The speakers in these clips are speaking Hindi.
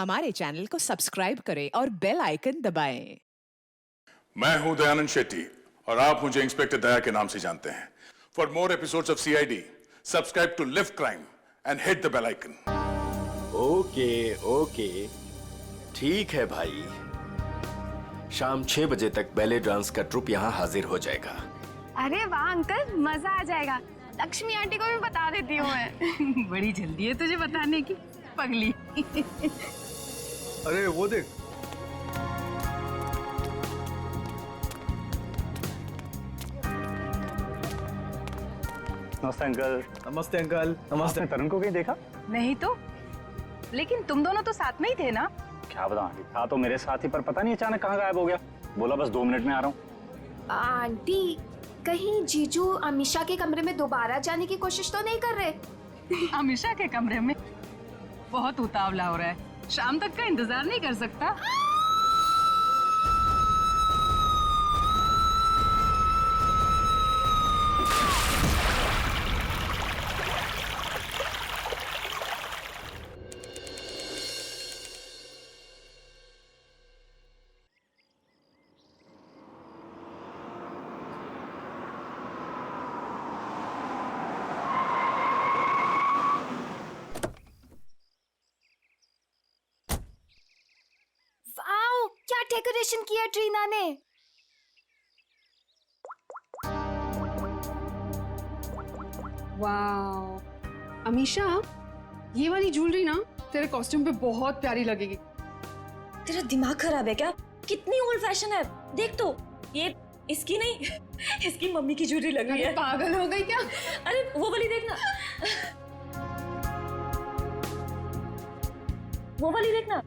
हमारे चैनल को सब्सक्राइब करें और बेल आइकन दबाएं। मैं हूं दयानंद शेट्टी और आप मुझे इंस्पेक्टर दया के नाम से जानते हैं। For more episodes of CID, subscribe to Liv Crime and hit the bell icon. Okay, ठीक है भाई। शाम 6 बजे तक बैले डांस का ट्रुप यहाँ हाजिर हो जाएगा। अरे वाह अंकल, मजा आ जाएगा। लक्ष्मी आंटी को भी बता देती हूँ मैं। बड़ी जल्दी है तुझे बताने की, पगली। अरे वो देख, नमस्ते अंकल। नमस्ते अंकल। नमस्ते। आपने तरुण को कहीं देखा? नहीं तो, लेकिन तुम दोनों तो साथ में ही थे ना? क्या बताऊं आंटी, था तो मेरे साथ ही, पर पता नहीं अचानक कहाँ गायब हो गया। बोला बस 2 मिनट में आ रहा हूँ। आंटी, कहीं जीजू अमीषा के कमरे में दोबारा जाने की कोशिश तो नहीं कर रहे? अमीषा के कमरे में? बहुत उतावला हो रहा है, शाम तक का इंतजार नहीं कर सकता। वाओ, क्या डेकोरेशन किया ट्रीना ने। वाओ अमीशा, ये वाली ज्वेलरी ना तेरे कॉस्ट्यूम पे बहुत प्यारी लगेगी। तेरा दिमाग खराब है क्या? कितनी ओल्ड फैशन है, देख तो। ये इसकी नहीं, इसकी मम्मी की ज्वेलरी लग रही है। पागल हो गई क्या? अरे वो वाली देखना, वो वाली देखना।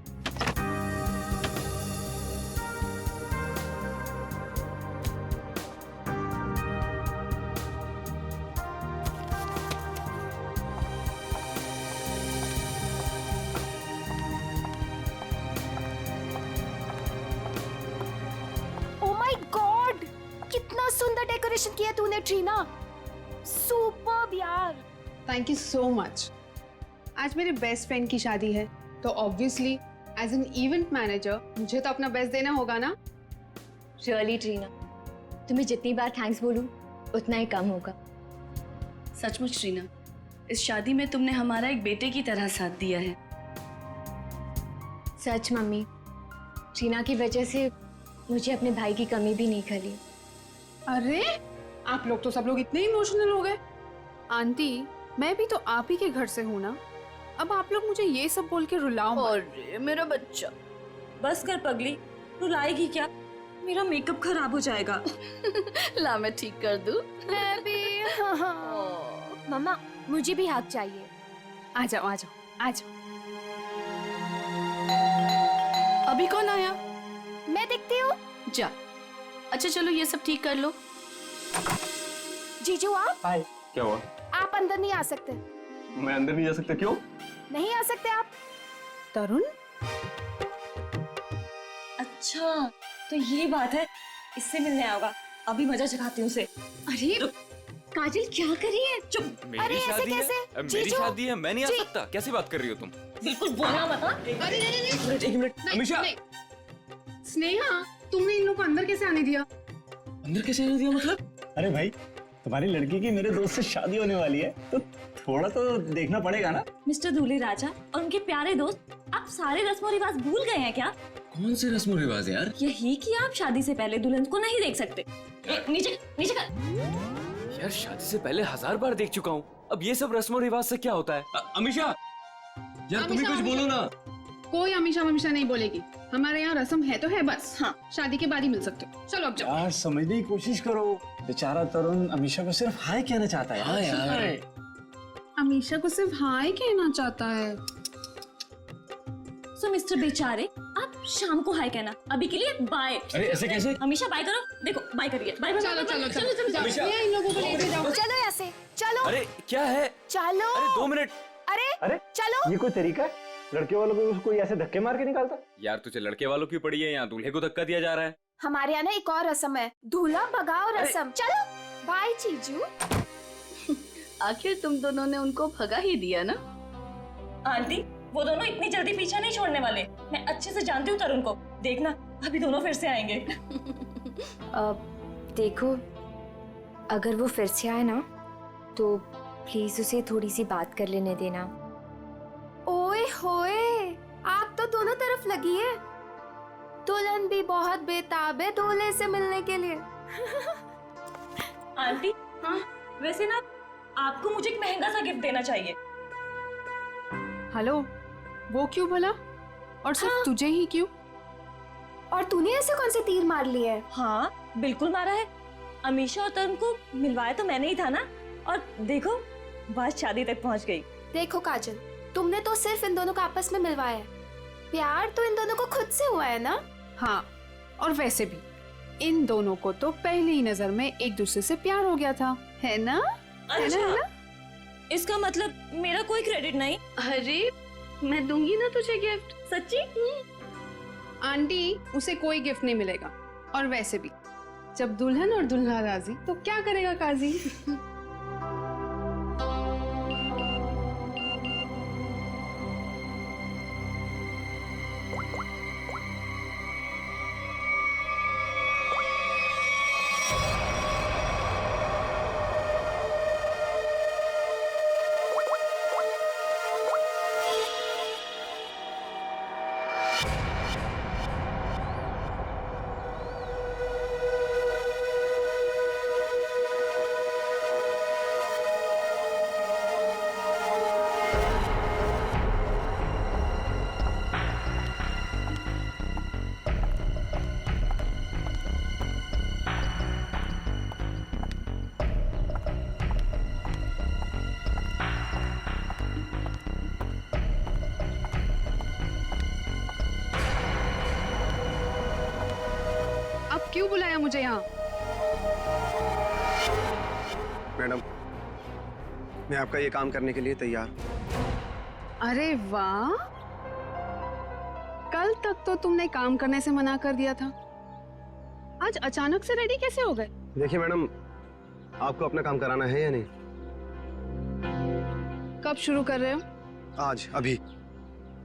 ओ माय गॉड, कितना सुंदर डेकोरेशन किया तूने ट्रीना। सुपर्ब यार। Thank you so much. आज मेरे बेस्ट फ्रेंड की शादी है, तो obviously as an event manager मुझे तो अपना बेस्ट देना होगा ना। रियली ट्रीना, तुम्हें जितनी बार थैंक्स बोलूं उतना ही कम होगा। सचमुच ट्रीना, इस शादी में तुमने हमारा एक बेटे की तरह साथ दिया है। सच मम्मी, ट्रीना की वजह से मुझे अपने भाई की कमी भी नहीं खली। अरे आप लोग तो सब लोग इतने इमोशनल हो गए। आंटी, मैं भी तो आप ही के घर से हूँ ना, अब आप लोग मुझे ये सब बोल के रुलाओ मत। अरे मेरा बच्चा, बस कर पगली, रुलाएगी क्या? मेरा मेकअप खराब हो जाएगा। ला मैं ठीक कर दूं। मैं भी। मम्मा, मुझे भी हाथ चाहिए। आ जाओ आ जाओ आ जाओ। अभी कौन आया? मैं देखती हूँ। जा। अच्छा चलो ये सब ठीक कर लो। जीजू आप? हाय। क्या हुआ? आप अंदर नहीं आ सकते। मैं अंदर नहीं जा सकता? क्यों? नहीं आ सकते आप। तरुण, अच्छा तो ये बात है, इससे मिलने आऊंगा। अभी मजा चखाती हूँ उसे। अरे काजल क्या कर रही है? चुप। अरे ऐसे कैसे? मेरी शादी है, मैं नहीं आ सकता? कैसी बात कर रही हो तुम? बिल्कुल बोलना मत। हाँ? एक मिनट। अमीषा, स्नेहा, तुमने इन लोग को अंदर कैसे आने दिया? अंदर कैसे आने दिया मतलब? अरे भाई, तुम्हारी लड़की की मेरे दोस्त से शादी होने वाली है, तो थोड़ा तो देखना पड़ेगा ना। मिस्टर दूल्हे राजा और उनके प्यारे दोस्त, आप सारे रस्म और रिवाज भूल गए हैं क्या? कौन से रस्म रिवाज यार? यही कि आप शादी से पहले दुल्हन को नहीं देख सकते। नीचे नीचे कर। यार शादी से पहले 1000 बार देख चुका हूँ, अब ये सब रस्म रिवाज से क्या होता है? अमीषा, यार तुम भी कुछ बोलो ना। कोई अमीषा वमीषा नहीं बोलेगी। हमारे यहाँ रस्म है तो है बस। हाँ, शादी के बाद ही मिल सकते हो। चलो अब जाओ। यार समझने की कोशिश करो, बेचारा तरुण अमीषा को सिर्फ हाय कहना चाहता है। हाँ यार, अमीषा को सिर्फ हाय कहना चाहता है। सो मिस्टर बेचारे, आप शाम को हाय कहना, अभी के लिए बाय। अरे ऐसे कैसे? हमेशा बाय करो, देखो बाय करिए। Bye bye. चलो चलो चलो चलो, इन लोगों को लेके जाओ। चलो यहाँ से, चलो। अरे क्या है? चलो। अरे 2 मिनट। अरे चलो। ये कोई तरीका है? लड़के वालों को कोई ऐसे धक्के मार के निकालता? यार तुझे लड़के वालों की पड़ी है, यहाँ दूल्हे को धक्का दिया जा रहा है। हमारे यहाँ ना एक और रस्म है, दूल्हा भगाओ रस्म। चलो बाय जीजू। आखिर तुम दोनों ने उनको भगा ही दिया ना। आंटी, वो दोनों इतनी जल्दी पीछा नहीं छोड़ने वाले। मैं अच्छे से जानती हूँ तरुण को, देखना अभी दोनों फिर से आएंगे। देखो, अगर वो फिर से आए ना तो प्लीज उसे थोड़ी सी बात कर लेने देना। ओए होए, आग तो दोनों तरफ लगी है। दुल्हन भी बहुत बेताब है दूल्हे से मिलने के लिए। आंटी, हाँ वैसे ना आपको मुझे एक महंगा सा गिफ्ट देना चाहिए। हेलो, वो क्यों भला? और सिर्फ तुझे ही क्यों? और तूने ऐसे कौन से तीर मार लिए है? हाँ बिल्कुल मारा है। अमीशा और तरुण को मिलवाया तो मैंने ही था ना, और देखो बात शादी तक पहुंच गई। देखो काजल, तुमने तो सिर्फ इन दोनों को आपस में मिलवाया है, प्यार तो इन दोनों को खुद से हुआ है ना। हाँ, और वैसे भी इन दोनों को तो पहले ही नजर में एक दूसरे से प्यार हो गया था, है ना? अच्छा, है ना? इसका मतलब मेरा कोई क्रेडिट नहीं? अरे मैं दूंगी ना तुझे गिफ्ट। सच्ची? आंटी, उसे कोई गिफ्ट नहीं मिलेगा। और वैसे भी जब दुल्हन और दुल्हा राजी तो क्या करेगा काजी? क्यों बुलाया मुझे यहाँ? मैडम, मैं आपका ये काम करने के लिए तैयार। अरे वाह, कल तक तो तुमने काम करने से मना कर दिया था, आज अचानक से रेडी कैसे हो गए? देखिए मैडम, आपको अपना काम कराना है या नहीं? कब शुरू कर रहे हो? आज, अभी।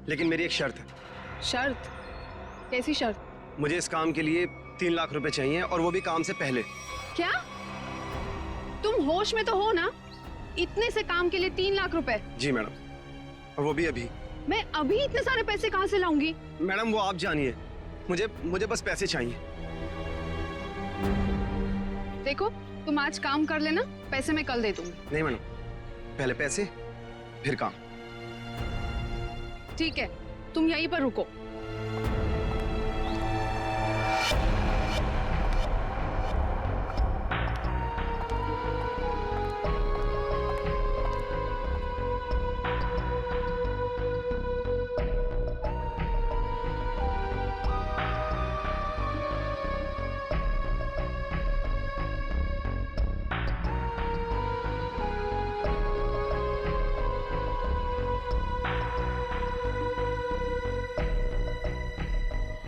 लेकिन मेरी एक शर्त है। शर्त? कैसी शर्त? मुझे इस काम के लिए 3 लाख रुपए चाहिए, और वो भी काम से पहले। क्या? तुम होश में तो हो ना? इतने से काम के लिए 3 लाख रुपए? जी मैडम, और वो भी अभी। मैं अभी इतने सारे पैसे कहाँ से लाऊंगी? मैडम वो आप जानिए, मुझे बस पैसे चाहिए। देखो, तुम आज काम कर लेना, पैसे मैं कल दे दूंगी। नहीं मैडम, पहले पैसे फिर काम। ठीक है, तुम यहीं पर रुको।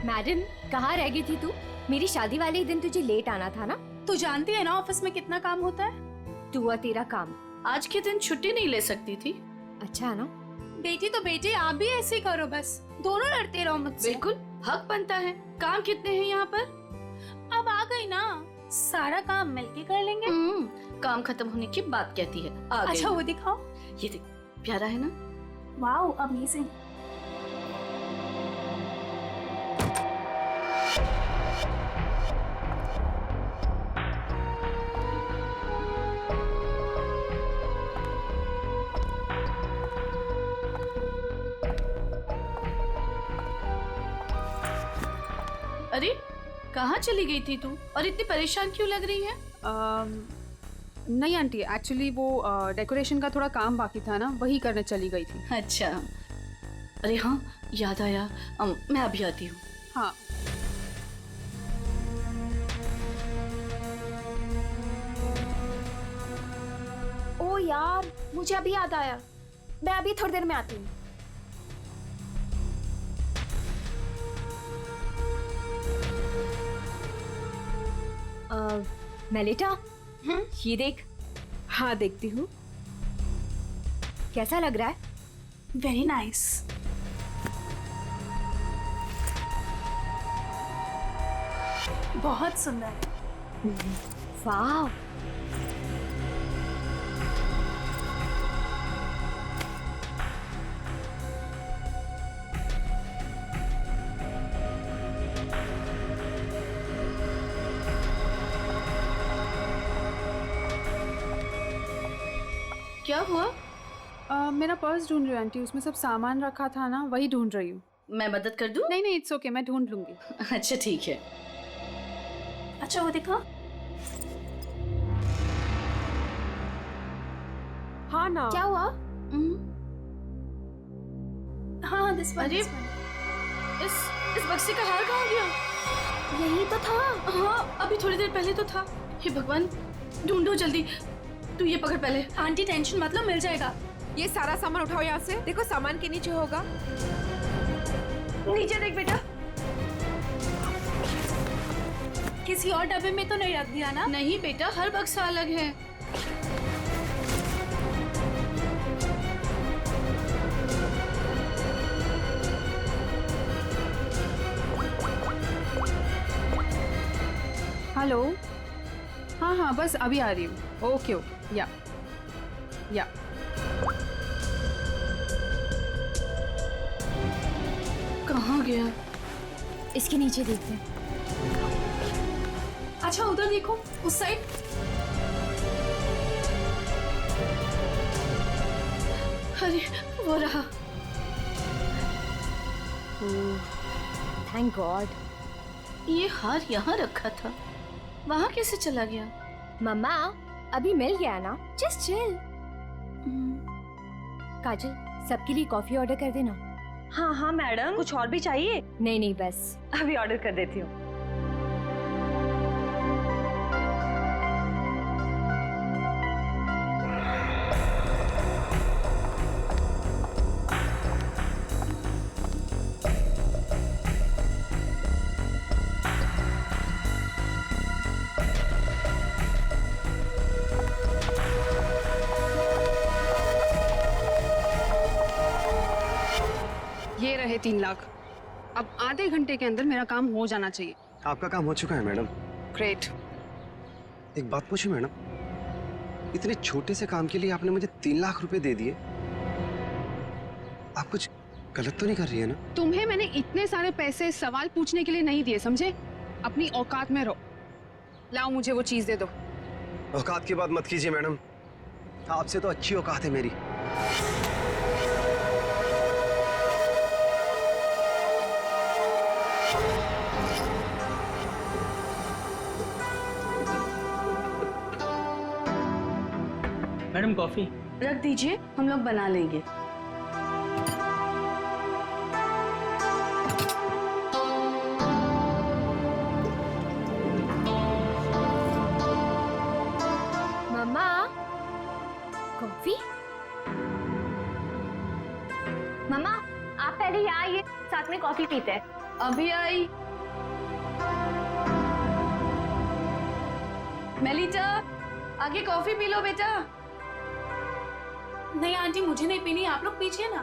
मैडम, कहाँ रह गई थी तू? मेरी शादी वाले ही दिन तुझे लेट आना था ना। तू जानती है ना ऑफिस में कितना काम होता है। तू और तेरा काम। आज के दिन छुट्टी नहीं ले सकती थी। अच्छा है ना? बेटी तो बेटी, आप भी ऐसे ही करो, बस दोनों लड़ते रहो मुझसे। बिल्कुल हक बनता है। काम कितने हैं यहाँ पर? अब आ गई ना, सारा काम मिलके कर लेंगे। काम खत्म होने की बात कहती है। आ गई। अच्छा वो दिखाओ। ये देख, प्यारा है ना? Wow, amazing. अरे कहाँ चली गई थी तू, और इतनी परेशान क्यों लग रही है? नहीं आंटी, एक्चुअली वो डेकोरेशन का थोड़ा काम बाकी था ना, वही करने चली गई थी। अच्छा, अरे हाँ याद आया, मैं अभी आती हूँ। हाँ। ओ यार, मुझे अभी याद आया, मैं अभी थोड़ी देर में आती हूँ। मेलिटा, ये देख। हाँ देखती हूँ। कैसा लग रहा है? Very nice. बहुत सुंदर है। वाह, क्या हुआ? मेरा पर्स ढूंढ रही हूँ आंटी, उसमें सब सामान रखा था ना, वही ढूंढ रही हूँ। मैं मदद कर दूं? नहीं नहीं, इट्स ओके, मैं ढूंढ लूंगी। अच्छा ठीक है। अच्छा वो दिखा। हाँ ना, क्या हुआ? हाँ दिस वन। अरे इस बक्से का हार कहाँ गया? यही तो था। हाँ अभी थोड़ी देर पहले तो था। हे भगवान, ढूंढो जल्दी। तू ये पकड़ पहले। आंटी टेंशन मत लो, मिल जाएगा। ये सारा सामान उठाओ यहाँ से। देखो सामान के नीचे होगा। नीचे देख बेटा। किसी और डब्बे में तो नहीं रख दिया ना? नहीं बेटा, हर बक्सा अलग है। हेलो। हाँ हाँ, बस अभी आ रही हूँ। ओके ओके, या कहाँ गया? इसके नीचे देखते हैं। अच्छा उधर देखो, उस साइड। अरे वो रहा। Thank God. ये हार यहाँ रखा था, वहाँ कैसे चला गया? मम्मा अभी मिल गया ना, जस्ट चिल। काजल, सबके लिए कॉफी ऑर्डर कर देना। हाँ हाँ मैडम, कुछ और भी चाहिए? नहीं नहीं, बस अभी ऑर्डर कर देती हूँ। ये रहे 3 लाख। अब आधे घंटे के अंदर मेरा काम हो जाना चाहिए। आपका काम हो चुका है मैडम। ग्रेट। एक बात पूछूं मैडम, इतने छोटे से काम के लिए आपने मुझे 3 लाख रुपए दे दिए। आप कुछ गलत तो नहीं कर रही है ना? तुम्हें मैंने इतने सारे पैसे सवाल पूछने के लिए नहीं दिए, समझे? अपनी औकात में रहो। लाओ मुझे वो चीज दे दो। औकात की बात मत कीजिए मैडम, आपसे तो अच्छी औकात है मेरी। मैडम कॉफी रख दीजिए, हम लोग बना लेंगे। मम्मा कॉफी। मम्मा आप पहले यहाँ आइए, साथ में कॉफी पीते हैं। अभी आई। मेलिटा, आगे कॉफी पी लो बेटा। नहीं आंटी, मुझे नहीं पीनी, आप लोग पीजिए ना।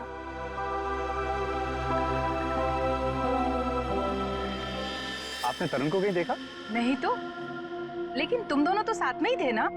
आपने तरुण को कहीं देखा? नहीं तो, लेकिन तुम दोनों तो साथ में ही थे ना?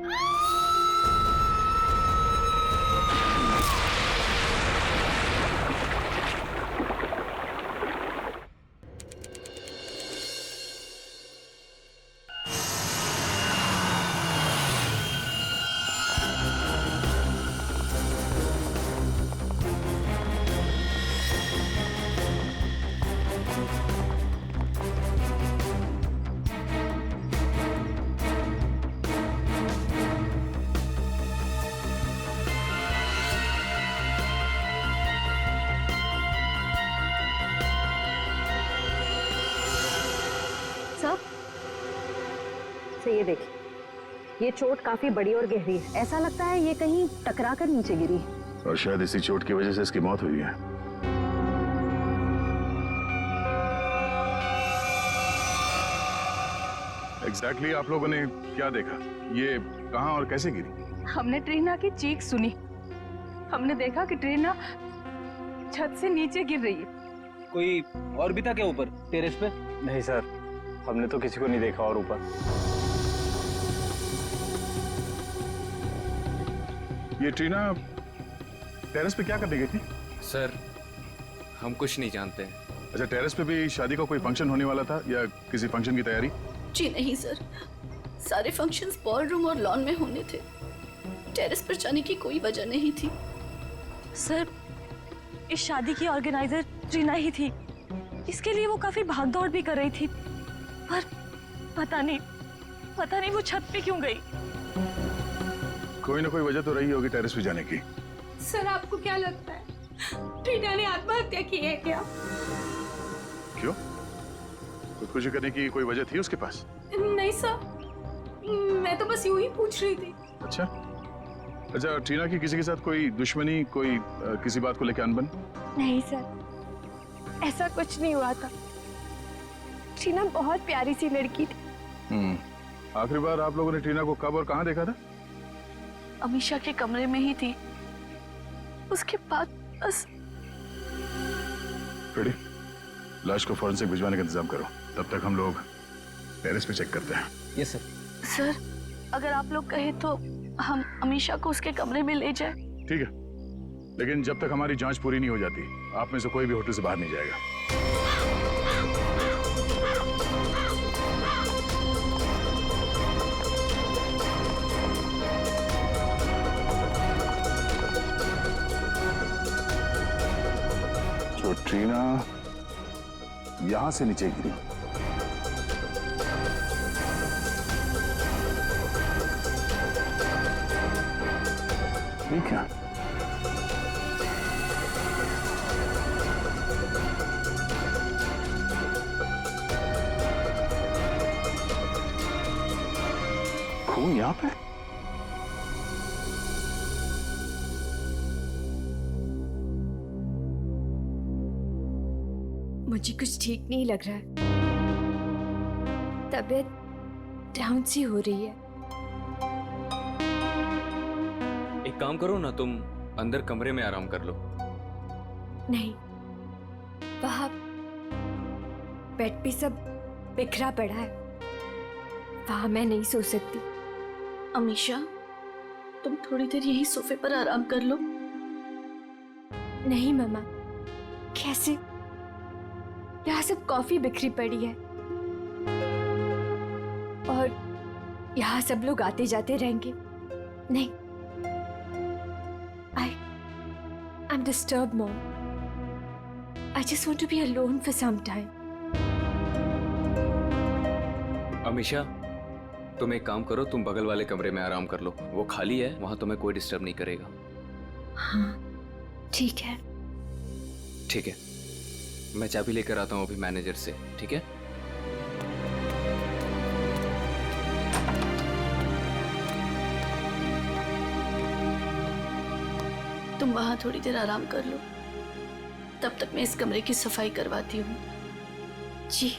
से ये देखिए, ये चोट काफी बड़ी और गहरी है। ऐसा लगता है ये कहीं टकरा कर नीचे गिरी, और शायद इसी चोट की वजह से इसकी मौत हुई है। एग्जैक्टली आप लोगों ने क्या देखा? ये कहां और कैसे गिरी? हमने ट्रीना की चीख सुनी। हमने देखा कि ट्रीना छत से नीचे गिर रही है। कोई और भी था क्या ऊपर टेरेस पे? नहीं सर, हमने तो किसी को नहीं देखा और ऊपर। ये ट्रीना टेरेस पे क्या करने गई थी? सर हम कुछ नहीं जानते हैं। अच्छा, टेरेस पे भी शादी का कोई फंक्शन होने वाला था या किसी फंक्शन की तैयारी? जी नहीं सर, सारे फंक्शंस बॉल रूम और लॉन में होने थे। टेरेस पर जाने की कोई वजह नहीं थी। सर इस शादी की ऑर्गेनाइजर ट्रीना ही थी। इसके लिए वो काफी भागदौड़ भी कर रही थी, पर पता नहीं वो छत पे क्यों गई। कोई ना कोई वजह तो रही होगी टेरेस पे जाने की। सर आपको क्या लगता है ट्रीना ने आत्महत्या की है क्या? क्यों? खुदकुशी करने की कोई वजह थी उसके पास? नहीं सर, मैं तो बस यूं ही पूछ रही थी। अच्छा, ट्रीना की किसी के साथ कोई दुश्मनी, कोई किसी बात को लेकर अनबन? नहीं सर, ऐसा कुछ नहीं हुआ था। ट्रीना बहुत प्यारी सी लड़की थी। आखिरी बार आप लोगों ने ट्रीना को कब और कहाँ देखा था? अमीशा के कमरे में ही थी, उसके बाद बस। रेडी, लाश को फॉरेंसिक भिजवाने का इंतजाम करो, तब तक हम लोग टेरेस पे चेक करते हैं। Yes sir. सर अगर आप लोग कहें तो हम अमीशा को उसके कमरे में ले जाएं। ठीक है, लेकिन जब तक हमारी जांच पूरी नहीं हो जाती, आप में से कोई भी होटल से बाहर नहीं जाएगा। तो ट्रीना यहां से नीचे गिरी। ठीक है, खून यहां पे? मुझे कुछ ठीक नहीं लग रहा है। तबीयत डाउन सी हो रही है। एक काम करो ना, तुम अंदर कमरे में आराम कर लो। नहीं, वहां बेड पे सब बिखरा पड़ा है, वहां मैं नहीं सो सकती। अमीशा तुम थोड़ी देर यही सोफे पर आराम कर लो। नहीं मम्मा, कैसे? यहाँ सब कॉफी बिखरी पड़ी है और यहाँ सब लोग आते जाते रहेंगे। नहीं, I'm disturbed, Mom. I just want to be alone for some time. Amisha तुम एक काम करो, तुम बगल वाले कमरे में आराम कर लो, वो खाली है, वहां तुम्हें कोई डिस्टर्ब नहीं करेगा। हाँ ठीक है। ठीक है, मैं चाबी लेकर आता हूँ अभी मैनेजर से, ठीक है? तुम वहां थोड़ी देर आराम कर लो, तब तक मैं इस कमरे की सफाई करवाती हूँ। जी।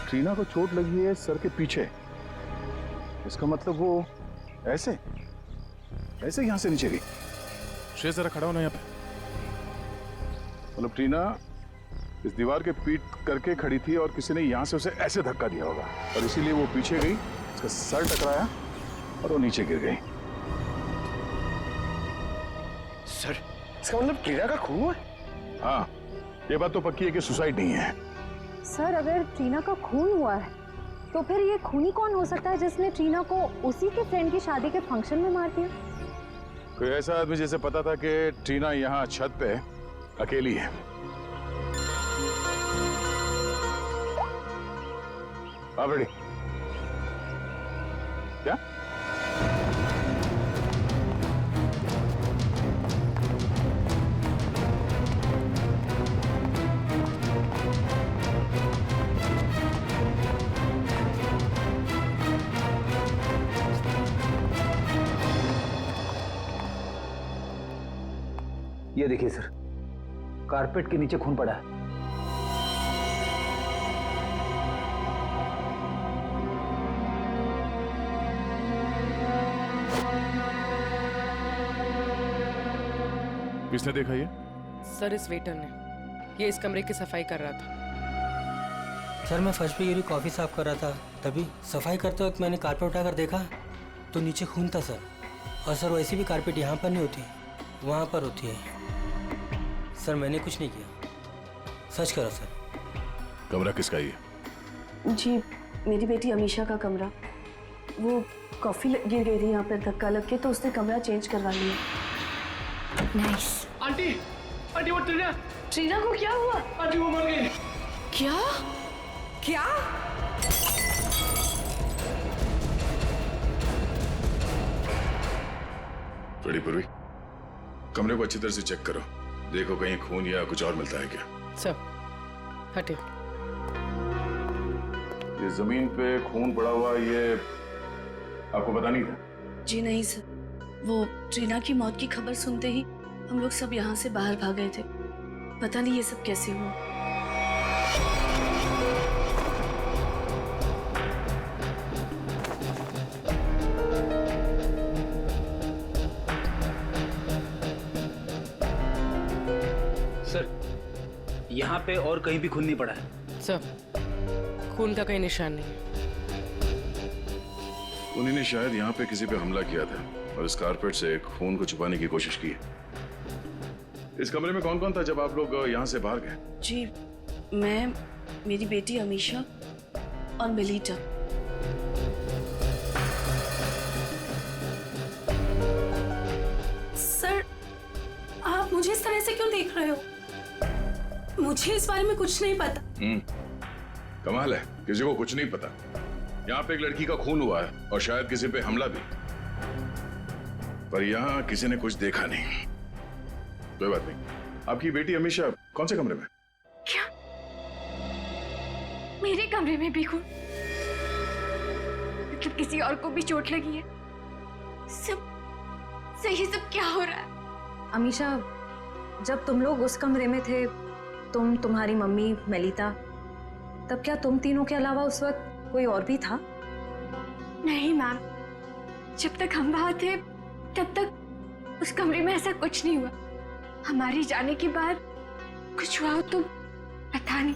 ट्रीना को चोट लगी है सर के पीछे, इसका मतलब वो ऐसे यहां से नीचे गई। श्रेय जरा खड़ा होना यहाँ पे। मतलब ट्रीना इस दीवार के पीट करके खड़ी थी और किसी ने यहां से उसे ऐसे धक्का दिया होगा और इसीलिए वो पीछे गई, इसका सर टकराया और वो नीचे गिर गई। सर इसका मतलब ट्रीना का खून हुआ? हाँ, ये बात तो पक्की है कि सुसाइड नहीं है। सर अगर ट्रीना का खून हुआ है तो फिर ये खूनी कौन हो सकता है जिसने ट्रीना को उसी के फ्रेंड की शादी के फंक्शन में मार दिया? कोई ऐसा आदमी जिसे पता था कि ट्रीना यहाँ छत पे अकेली है। आप रेडी? क्या? ये देखिए सर, कारपेट के नीचे खून पड़ा है। किसने देखा ये? सर इस वेटर ने, ये इस कमरे की सफाई कर रहा था। सर मैं फर्श पे गिरी कॉफ़ी साफ कर रहा था, तभी सफाई करते वक्त मैंने कारपेट उठाकर देखा तो नीचे खून था सर। और सर वैसी भी कारपेट यहाँ पर नहीं होती, वहाँ पर होती है। सर मैंने कुछ नहीं किया, सच करो सर। कमरा किसका ये? जी मेरी बेटी अमीशा का कमरा। वो कॉफी गिर गई थी यहाँ पर धक्का लग के, तो उसने कमरा चेंज करवा लिया। नाइस। आंटी आंटी वो ट्रीना को क्या हुआ? आंटी वो मर गई। क्या क्या? बड़ी पूर्वी, कमरे को अच्छी तरह से चेक करो, देखो कहीं खून या कुछ और मिलता है क्या। सर हटे। ये जमीन पे खून पड़ा हुआ, ये आपको पता नहीं था? जी नहीं सर, वो ट्रीना की मौत की खबर सुनते ही हम लोग सब यहाँ से बाहर भाग गए थे। पता नहीं ये सब कैसे हुआ। सर यहाँ पे और कहीं भी खून नहीं पड़ा है। सर खून का कहीं निशान नहीं। उन्हीं ने शायद यहाँ पे किसी पे हमला किया था और इस कारपेट से खून को छुपाने की कोशिश की। इस कमरे में कौन कौन था जब आप लोग यहाँ से बाहर गए? जी मैं, मेरी बेटी अमीशा और मेलिटा। सर आप मुझे इस तरह से क्यों देख रहे हो? मुझे इस बारे में कुछ नहीं पता। कमाल है, किसी को कुछ नहीं पता। यहाँ पे एक लड़की का खून हुआ है और शायद किसी पे हमला भी, पर यहाँ किसी ने कुछ देखा नहीं। कोई बात नहीं। आपकी बेटी अमीशा कौन से कमरे में? क्या मेरे कमरे में भी खून? मतलब किसी और को भी चोट लगी है? सब सही, सब क्या हो रहा है? अमीशा, जब तुम लोग उस कमरे में थे, तुम, तुम्हारी मम्मी, मेलिता, तब क्या तुम तीनों के अलावा उस वक्त कोई और भी था? नहीं मैम, जब तक हम वहां थे तब तक उस कमरे में ऐसा कुछ नहीं हुआ। हमारे जाने के बाद कुछ हुआ तो पता नहीं।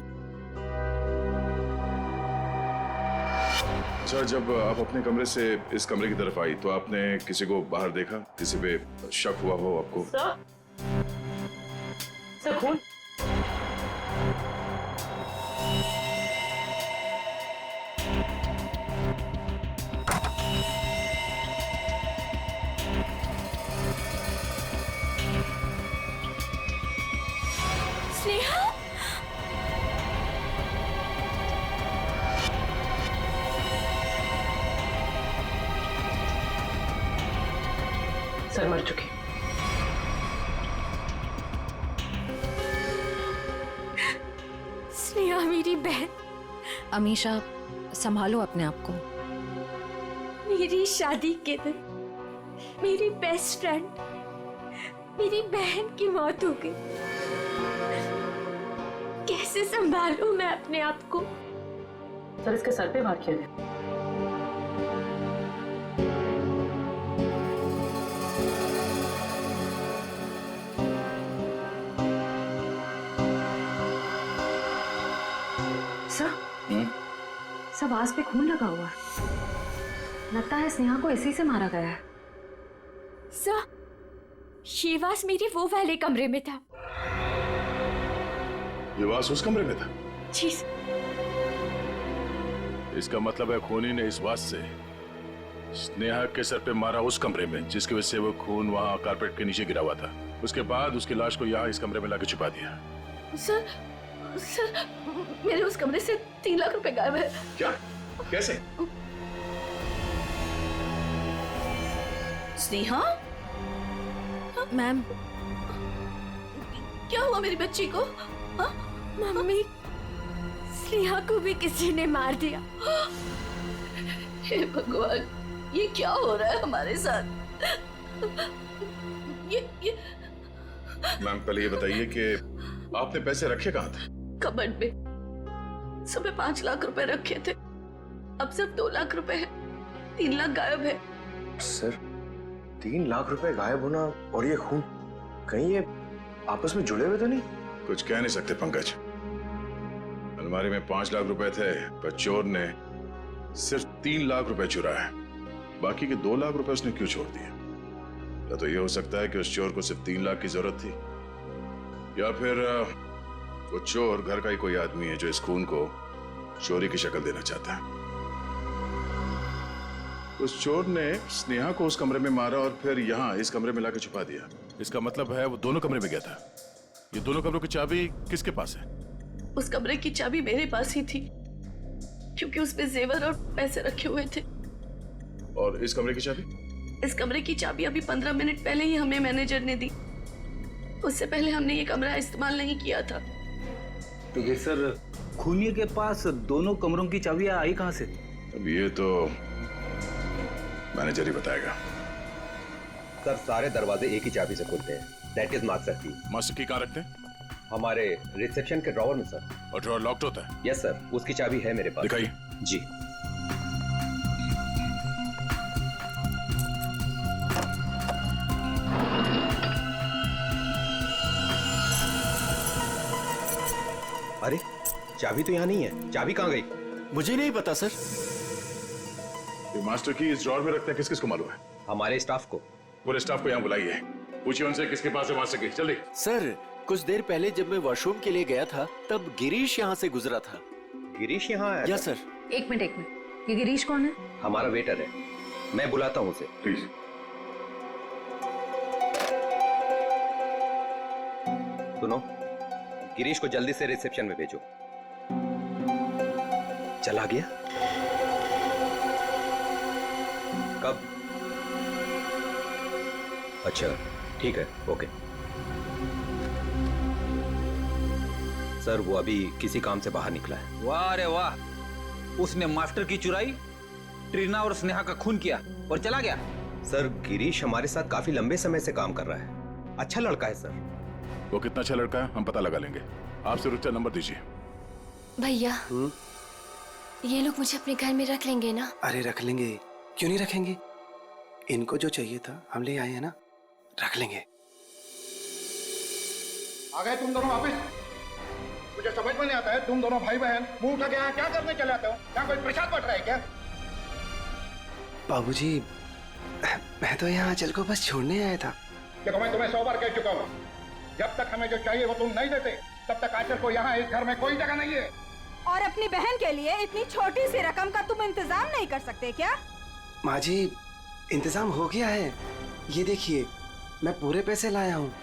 अच्छा, जब आप अपने कमरे से इस कमरे की तरफ आई तो आपने किसी को बाहर देखा? किसी पे शक हुआ हो आपको? सर खून? स्नेहा, सर मर चुके। स्नेहा मेरी बहन। अमीशा, संभालो अपने आप को। मेरी शादी के दिन मेरी बेस्ट फ्रेंड, मेरी बहन की मौत हो गई। कैसे संभालूं मैं अपने आप को? सर इसके सर पे वार किया गया। सब आस पे खून लगा हुआ है। लगता है स्नेहा को इसी से मारा गया है। सर, शेवास मेरे वो वाले कमरे में था। ये वास उस कमरे में था? जी। इसका मतलब है खूनी ने इस वास से स्नेहा के सर पे मारा उस कमरे में, जिसकी वजह से वो खून वहां कारपेट के नीचे गिरा हुआ था। उसके बाद उसकी लाश को यहाँ इस कमरे में लाके छुपा दिया। सर मेरे उस कमरे से 3 लाख रुपए गायब है। क्या? कैसे? स्नेहा? मैम, क्या हुआ मेरी बच्ची को? हाँ? मम्मी, स्नेहा को भी किसी ने मार दिया। हे भगवान, ये क्या हो रहा है हमारे साथ? ये मैम, पहले ये बताइए कि आपने पैसे रखे कहाँ थे? कबर्ड में। सुबह 5 लाख रुपए रखे थे, अब सिर्फ 2 लाख रुपए है। 3 लाख गायब है। सर, 3 लाख रुपए गायब होना और ये खून, कहीं ये आपस में जुड़े हुए तो नहीं? कुछ कह नहीं सकते पंकज। अलमारी में 5 लाख रुपए थे, पर चोर ने सिर्फ 3 लाख रुपए चुराए। बाकी के 2 लाख रुपए उसने क्यों छोड़ दिए? या तो ये हो सकता है कि उस चोर को सिर्फ 3 लाख की जरूरत थी, या फिर वो चोर घर का ही कोई आदमी है जो इस खून को चोरी की शक्ल देना चाहता है। उस चोर ने स्नेहा को उस कमरे में मारा और फिर यहाँ इस कमरे में लाकर छुपा दिया। इसका मतलब है वो दोनों कमरे में गया था। ये दोनों कमरों की चाबी किसके पास है? उस कमरे की चाबी मेरे पास ही थी, क्योंकि उसमें जेवर और पैसे रखे हुए थे। और इस कमरे की चाबी? इस कमरे की चाबी अभी 15 मिनट पहले ही हमें मैनेजर ने दी। उससे पहले हमने ये कमरा इस्तेमाल नहीं किया था। तो ये सर, खूनी के पास दोनों कमरों की चाबियां आई कहां से? अब ये तो मैनेजर ही बताएगा। सर, सारे दरवाजे एक ही चाबी से खुलते हैं। दैट इज मास्टर की। मास्टर की कहाँ रखते हैं? हमारे रिसेप्शन के ड्रॉवर में सर। और ड्रॉवर लॉक्ड होता है? यस सर, उसकी चाबी है मेरे पास। दिखाइए। जी। अरे, चाबी तो यहाँ नहीं है। चाबी कहाँ गई? मुझे नहीं पता सर। ये मास्टर की इस ड्रॉवर में रखते हैं, किस किस को मालूम है? हमारे स्टाफ को। पूरे स्टाफ को यहाँ बुलाइए, पूछिए उनसे किसके पास है मास्टर की। जल्दी। सर, कुछ देर पहले जब मैं वॉशरूम के लिए गया था तब गिरीश यहाँ से गुजरा था। गिरीश यहाँ आया? Yes sir. एक मिनट, ये गिरीश कौन है? हमारा वेटर है, मैं बुलाता हूँ उसे। प्लीज। सुनो, गिरीश को जल्दी से रिसेप्शन में भेजो। चला गया? कब? अच्छा, ठीक है, ओके। सर, वो अभी किसी काम से बाहर निकला है। वाह रे वाह, उसने मास्टर की चुराई, ट्रीना और स्नेहा का खून किया और चला गया। सर, गिरीश हमारे साथ काफी लंबे समय से काम कर रहा है। अच्छा लड़का है सर। वो कितना अच्छा लड़का है हम पता लगा लेंगे। आप सिर्फ उसका नंबर दीजिए। भैया, ये लोग मुझे अपने घर में रख लेंगे ना? अरे रख लेंगे, क्यों नहीं रखेंगे? इनको जो चाहिए था हम ले आए हैं ना, रख लेंगे। आ गए तुम दोनों वापिस? मुझे समझ में नहीं आता है, तुम दोनों भाई बहन मुंह उठा के यहाँ क्या करने चले आते हो? यहाँ कोई प्रसाद बट रहा है क्या? बाबूजी, मैं तो यहाँ आंचल को बस छोड़ने आया था। देखो, मैं तुम्हें 100 बार कह चुका हूँ, जब तक हमें जो चाहिए वो तुम नहीं देते तब तक आंचल को यहाँ इस घर में कोई जगह नहीं है। और अपनी बहन के लिए इतनी छोटी सी रकम का तुम इंतजाम नहीं कर सकते क्या? माँ जी, इंतजाम हो गया है। ये देखिए, मैं पूरे पैसे लाया हूँ।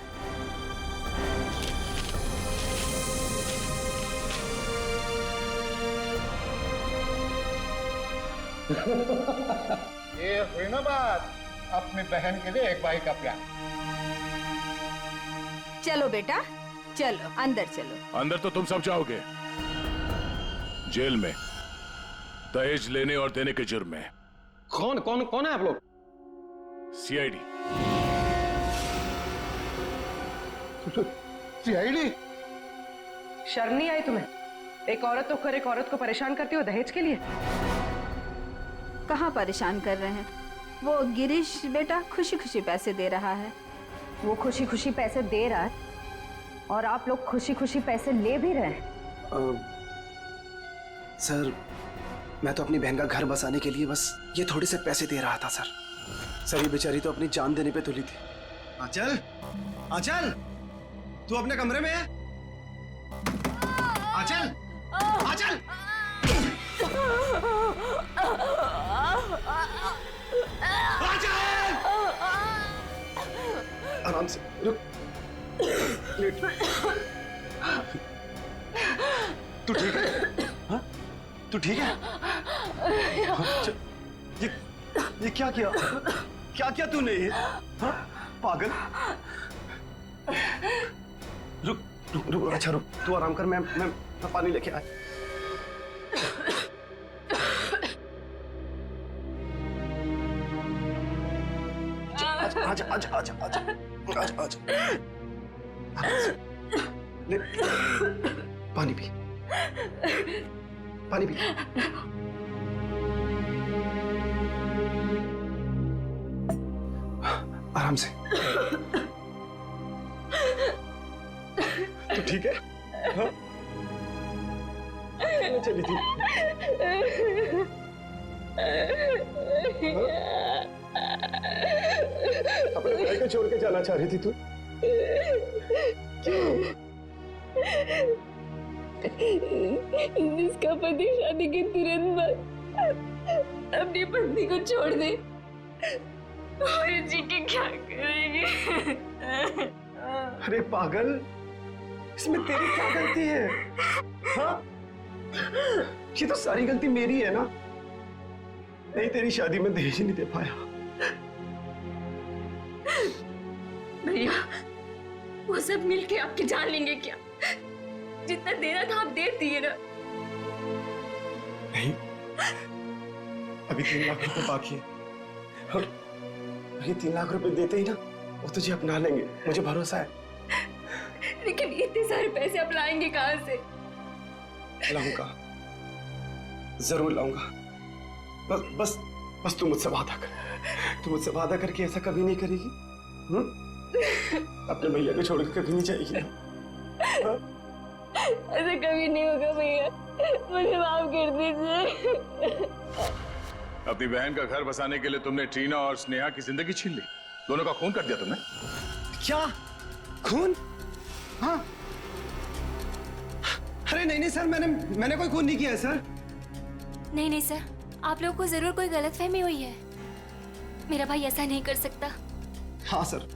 ये हुई ना बात, अपनी बहन के लिए एक भाई का प्यार। चलो बेटा, चलो अंदर चलो। अंदर तो तुम सब जाओगे, जेल में दहेज लेने और देने के जुर्म में। कौन कौन कौन है आप लोग? सीआईडी। सीआईडी? शर्म नहीं आई तुम्हें? एक औरत तो कर एक औरत को परेशान करती हो दहेज के लिए। कहाँ परेशान कर रहे हैं? वो गिरीश बेटा खुशी खुशी पैसे दे रहा है। वो खुशी खुशी पैसे दे रहा है और आप लोग खुशी खुशी पैसे ले भी रहे हैं। सर, मैं तो अपनी बहन का घर बसाने के लिए बस ये थोड़े से पैसे दे रहा था सर। सर, ये बेचारी तो अपनी जान देने पे तुली थी। आंचल, आंचल, तू अपने कमरे में है? आंचल, आंचल! आराम से, रुक। लेट। तू ठीक है? हाँ? तू ठीक है? ये क्या किया? क्या किया तूने? हाँ? पागल। रुक रुक रुक, अच्छा रुक, तू आराम कर, मैं पानी लेके आया। आजा आजा आजा आजा आजा आजा। ले, पानी पी, पानी पी। आराम से। तो ठीक है हाँ? चली थी अपने भाई को छोड़ के जाना चाह रही थी तू? जिसका पति शादी के तुरंत बाद अपनी पत्नी को छोड़ दे और जी के क्या करेंगे? अरे पागल, इसमें तेरी क्या गलती है? हाँ? ये तो सारी गलती मेरी है ना। नहीं, तेरी शादी में दहेज नहीं दे पाया। भैया, वो सब मिलके आपकी जान लेंगे क्या? जितना देना था आप दे दिए ना। नहीं, अभी 3 लाख रुपए बाकी है और ये 3 लाख रुपए देते ही ना वो तुझे अपना लेंगे, मुझे भरोसा है। लेकिन इतने सारे पैसे आप लाएंगे कहाँ से? लाऊंगा, जरूर लाऊंगा। बस तू मुझसे वादा कर। तू मुझसे वादा करके ऐसा कभी नहीं करेगी? अपने भैया को छोड़ के कभी नहीं जाएगी ना? ऐसा कभी नहीं होगा भैया, मुझे माफ कर दीजिए। अपनी बहन का घर बसाने के लिए तुमने ट्रीना और स्नेहा की जिंदगी छीन ली। दोनों का खून कर दिया तुमने। क्या खून? हाँ? अरे नहीं सर, मैंने कोई खून नहीं किया है सर। नहीं सर, आप लोगों को जरूर कोई गलतफहमी हुई है। मेरा भाई ऐसा नहीं कर सकता। हाँ सर,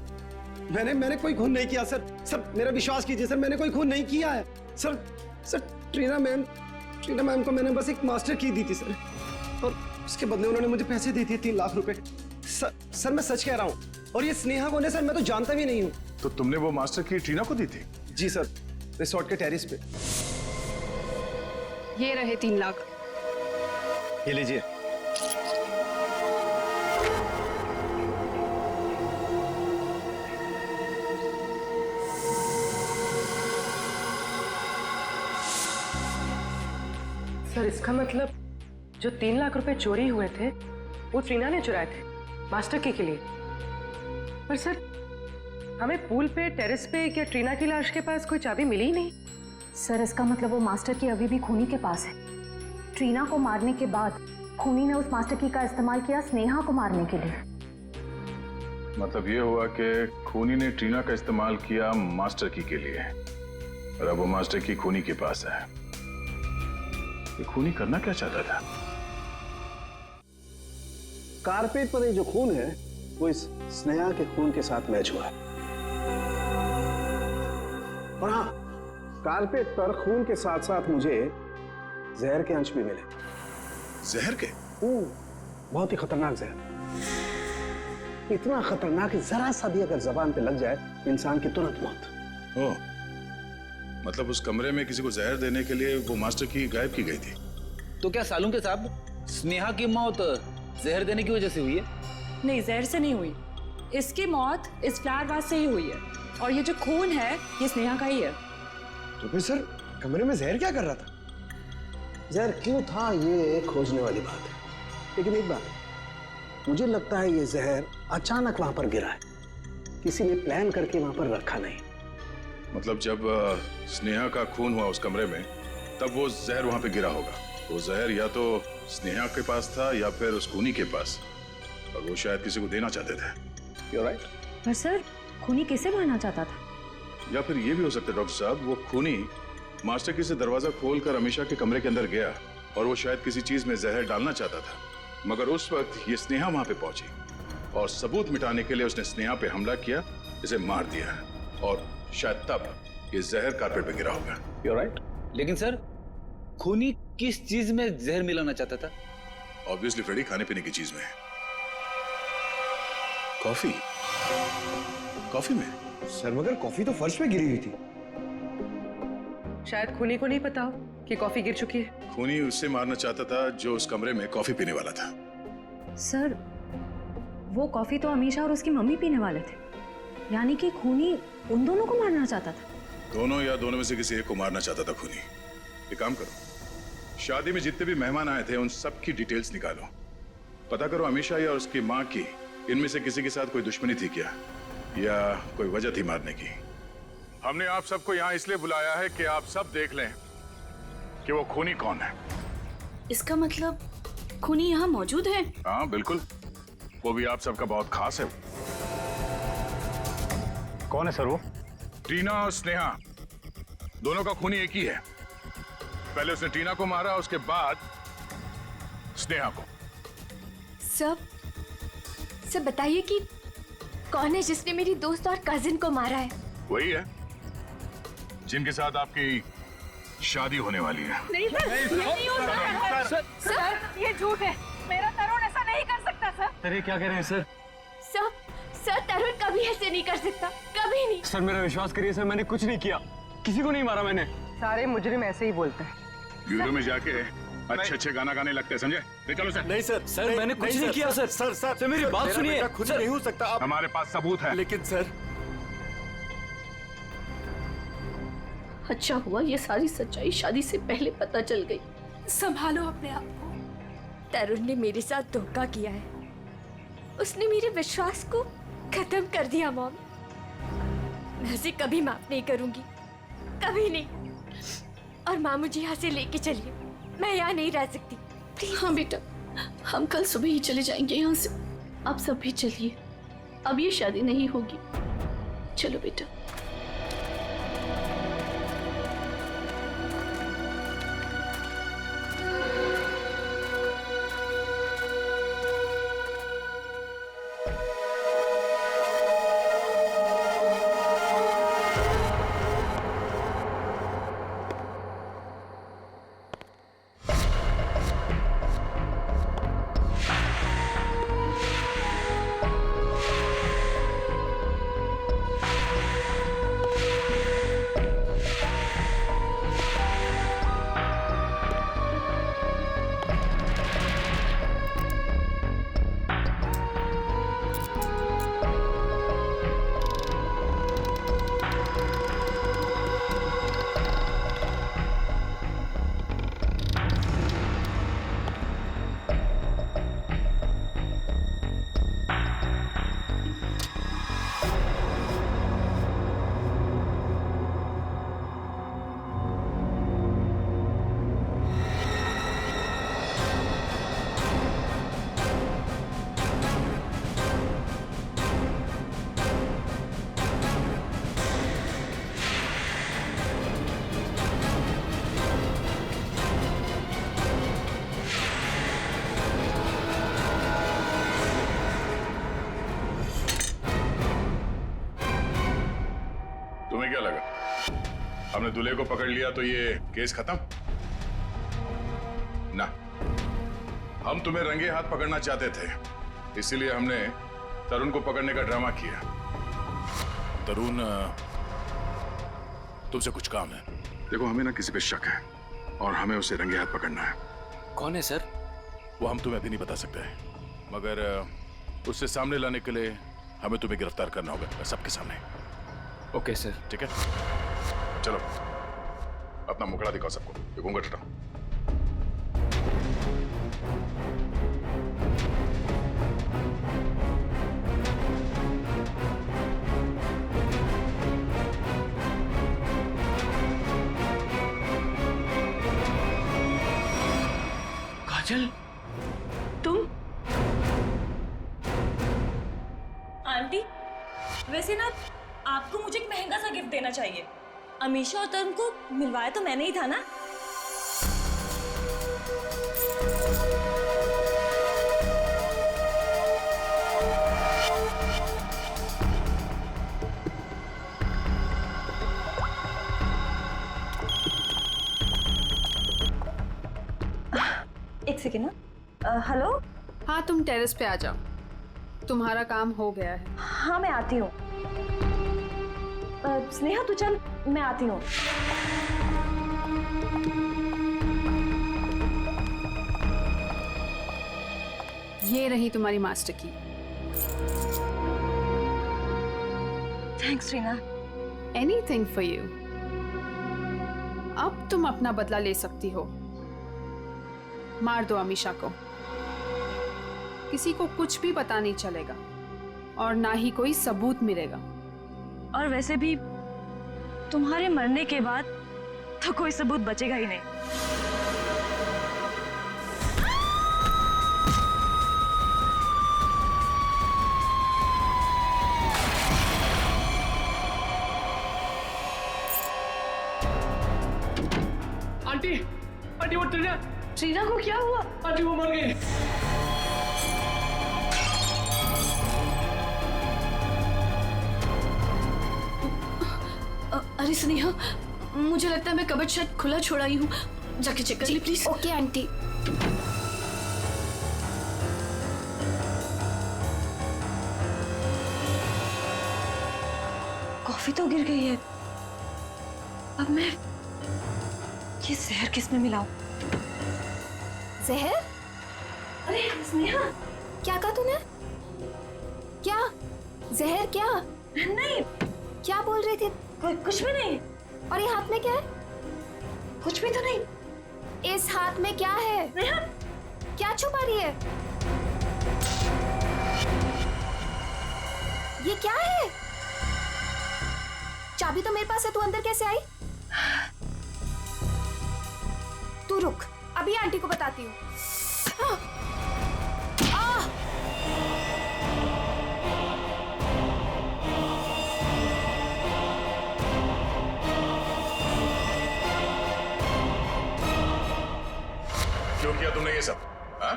मैंने कोई खून नहीं किया सर। सर मेरा विश्वास कीजिए सर, मैंने कोई खून नहीं किया है सर। ट्रीना मैम को मैंने बस एक मास्टर की दी थी सर, और उसके बदले उन्होंने मुझे पैसे दे दिए 3 लाख रुपए। सर मैं सच कह रहा हूँ, और ये स्नेहा कौन है सर, मैं तो जानता भी नहीं हूँ। तो तुमने वो मास्टर की ट्रीना को दी थी? जी सर, रिसोर्ट के टेरिस पे। ये रहे 3 लाख। ये लीजिए। सर इसका मतलब जो 3 लाख रुपए चोरी हुए थे वो ट्रीना ने चुराए थे मास्टर की के लिए। पर सर हमें पूल पे, टेरेस पे या ट्रीना की लाश के पास कोई चाबी मिली ही नहीं। सर इसका मतलब वो मास्टर की अभी भी खूनी के पास है। ट्रीना को मारने के बाद खूनी ने उस मास्टर की का इस्तेमाल किया स्नेहा को मारने के लिए। मतलब ये हुआ कि खूनी ने ट्रीना का इस्तेमाल किया मास्टर की के लिए, और अब वो मास्टर की खूनी के पास है। ये खूनी करना क्या चाहता था? कारपेट पर ये जो खून है वो इस स्नेहा के खून के साथ मैच हुआ है। और हाँ, कारपेट पर खून के साथ साथ मुझे जहर के अंश भी मिले। जहर के? बहुत ही खतरनाक जहर। इतना खतरनाक कि जरा सा भी अगर जबान पे लग जाए इंसान की तुरंत मौत। ओह, मतलब उस कमरे में किसी को जहर देने के लिए वो मास्टर की गायब की गई थी। तो क्या सालूं के साहब, स्नेहा की मौत जहर देने की वजह से हुई है? नहीं, जहर से नहीं हुई। इसकी मौत इस फ्लावर वास से ही हुई है, और ये जो खून है ये स्नेहा का ही है। तो फिर सर कमरे में जहर क्या कर रहा था? जहर क्यों था ये खोजने वाली बात है, लेकिन एक बात है, मुझे लगता है ये जहर अचानक वहां पर गिरा है, किसी ने प्लान करके वहां पर रखा नहीं। मतलब जब स्नेहा का खून हुआ उस कमरे में, तब वो जहर वहां पे गिरा होगा। वो जहर या तो स्नेहा के पास था या फिर उस खूनी के पास, और वो शायद किसी को देना चाहते थे। You're right? पर सर खूनी किसे मारना चाहता था? या फिर ये भी हो सकता है डॉक्टर साहब, वो खूनी मास्टर की से दरवाजा खोलकर अमीशा के कमरे के अंदर गया, और वो शायद किसी चीज में जहर डालना चाहता था, मगर उस वक्त ये स्नेहा वहां पे पहुंची और सबूत मिटाने के लिए उसने स्नेहा पे हमला किया, इसे मार दिया, और शायद तब ये जहर कारपेट पे गिरा होगा। You're right? लेकिन सर खूनी किस चीज में जहर मिलाना चाहता था? ऑब्वियसली फ्रेडी, खाने पीने की चीज में। कॉफी? कॉफी में? सर मगर कॉफी तो फर्श पे गिरी हुई थी। शायद खूनी को नहीं पता हो कि कॉफी गिर चुकी है। खूनी उससे मारना चाहता था जो उस कमरे में कॉफी पीने वाला था। सर वो कॉफी तो अमीशा और उसकी मम्मी पीने वाले थे, यानी कि खूनी उन दोनों को मारना चाहता था। दोनों या दोनों में से किसी एक को मारना चाहता था खूनी। एक काम करो, शादी में जितने भी मेहमान आए थे उन सब की डिटेल्स निकालो, पता करो अमीशा या उसकी माँ की इनमें से किसी के साथ कोई दुश्मनी थी क्या, या कोई वजह थी मारने की। हमने आप सबको यहाँ इसलिए बुलाया है कि आप सब देख लें कि वो खूनी कौन है। इसका मतलब खूनी यहाँ मौजूद है? हाँ बिल्कुल, वो भी आप सबका बहुत खास है। कौन है सर वो? टीना और स्नेहा दोनों का खूनी एक ही है। पहले उसने टीना को मारा, उसके बाद स्नेहा को। सब बताइए कि कौन है जिसने मेरी दोस्त और कजिन को मारा है? वही है जिनके साथ आपकी शादी होने वाली है। नहीं सर, ये नहीं हो सकता है। सर, ये झूठ है। मेरा तरुण ऐसा नहीं कर सकता सर। सर ये क्या कह रहे हैं सर? सर तरुण कभी ऐसे नहीं कर सकता, कभी नहीं। सर मेरा विश्वास करिए सर, मैंने कुछ नहीं किया, किसी को नहीं मारा मैंने। सारे मुजरिम ऐसे ही बोलते हैं। ब्यूरो में जाके अच्छे गाना गाने लगते हैं, समझे? निकलो सर। नहीं सर, सर मैंने कुछ नहीं किया सर। सर मेरी बात सुनिए। खुद नहीं हो सकता आप। हमारे पास सबूत है। लेकिन सर, अच्छा हुआ ये सारी सच्चाई शादी से पहले पता चल गई। संभालो अपने आप को। तरुण ने मेरे साथ धोखा किया है, उसने मेरे विश्वास को खत्म कर दिया मॉम। मैं उसे कभी माफ नहीं करूंगी, कभी नहीं। और माँ मुझे यहाँ से लेके चलिए, मैं यहाँ नहीं रह सकती। हाँ बेटा, हम कल सुबह ही चले जाएंगे यहाँ से। आप सब भी चलिए, अब ये शादी नहीं होगी। चलो बेटा। तुम्हें क्या लगा हमने दूल्हे को पकड़ लिया तो ये केस खत्म? ना, हम तुम्हें रंगे हाथ पकड़ना चाहते थे, इसीलिए हमने तरुण को पकड़ने का ड्रामा किया। तरुण, तुमसे कुछ काम है। देखो हमें ना किसी पे शक है और हमें उसे रंगे हाथ पकड़ना है। कौन है सर? वो हम तुम्हें अभी नहीं बता सकते हैं, मगर उससे सामने लाने के लिए हमें तुम्हें गिरफ्तार करना होगा सबके सामने। Okay sir. ठीक है, चलो अपना मुखड़ा दिखाओ सबको। ये घूंघट हटाओ। काजल, तुम? आंटी, वैसे ना आपको मुझे एक महंगा सा गिफ्ट देना चाहिए। अमीशा और तरुण को मिलवाया तो मैंने ही था ना। एक सेकेंड ना। हेलो। हाँ तुम टेरेस पे आ जाओ, तुम्हारा काम हो गया है। हाँ मैं आती हूँ। स्नेहा तू चल, मैं आती हूँ। ये रही तुम्हारी मास्टर की। Thanks Reena. Anything for you. अब तुम अपना बदला ले सकती हो। मार दो अमीशा को, किसी को कुछ भी पता नहीं चलेगा और ना ही कोई सबूत मिलेगा। और वैसे भी तुम्हारे मरने के बाद तो कोई सबूत बचेगा ही नहीं। आंटी, आंटी वो ट्रीना को क्या हुआ? आंटी वो मर गई। अरे स्नेहा, मुझे लगता है मैं कबर्ड शायद खुला छोड़ा ही हूँ, जाके चेक कर ले प्लीज। Okay aunty. कॉफी तो गिर गई है, अब मैं ये जहर किस में मिलाऊं? जहर? अरे स्नेहा, क्या कहा तूने? क्या जहर? क्या नहीं, क्या बोल रही थी? कुछ भी नहीं। और ये हाथ में क्या है? कुछ भी तो नहीं। इस हाथ में क्या है? क्या छुपा रही है? ये क्या है? चाबी तो मेरे पास है, तू अंदर कैसे आई? तू रुक, अभी आंटी को बताती हूँ। क्यों किया तुमने ये सब? हाँ?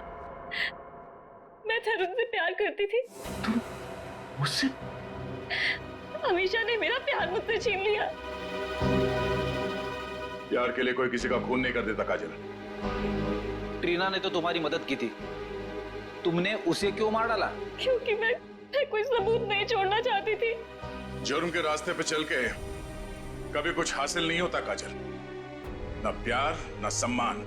मैं तरुण से प्यार करती थी। उससे? अमीशा ने मेरा प्यार मुझसे छीन लिया। प्यार के लिए कोई किसी का खून नहीं कर देता काजल। ट्रीना ने तो तुम्हारी मदद की थी, तुमने उसे क्यों मार डाला? क्योंकि मैं कोई सबूत नहीं छोड़ना चाहती थी। जुर्म के रास्ते पे चल के कभी कुछ हासिल नहीं होता काजल, न प्यार न सम्मान।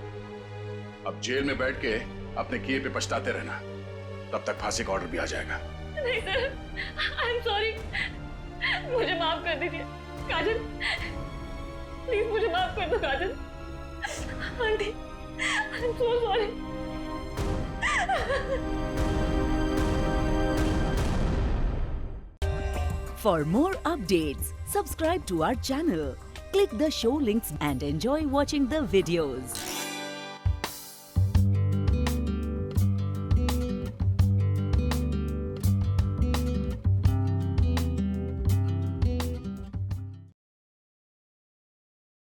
अब जेल में बैठ के अपने किए पे पछताते रहना, तब तक फांसी का ऑर्डर भी आ जाएगा। नहीं सर, आई एम सॉरी, मुझे माफ कर दीजिए। काजल, प्लीज मुझे माफ कर दो Kajal. Aunty, I am so sorry. For more updates, subscribe to our channel, click the show links and enjoy watching the videos.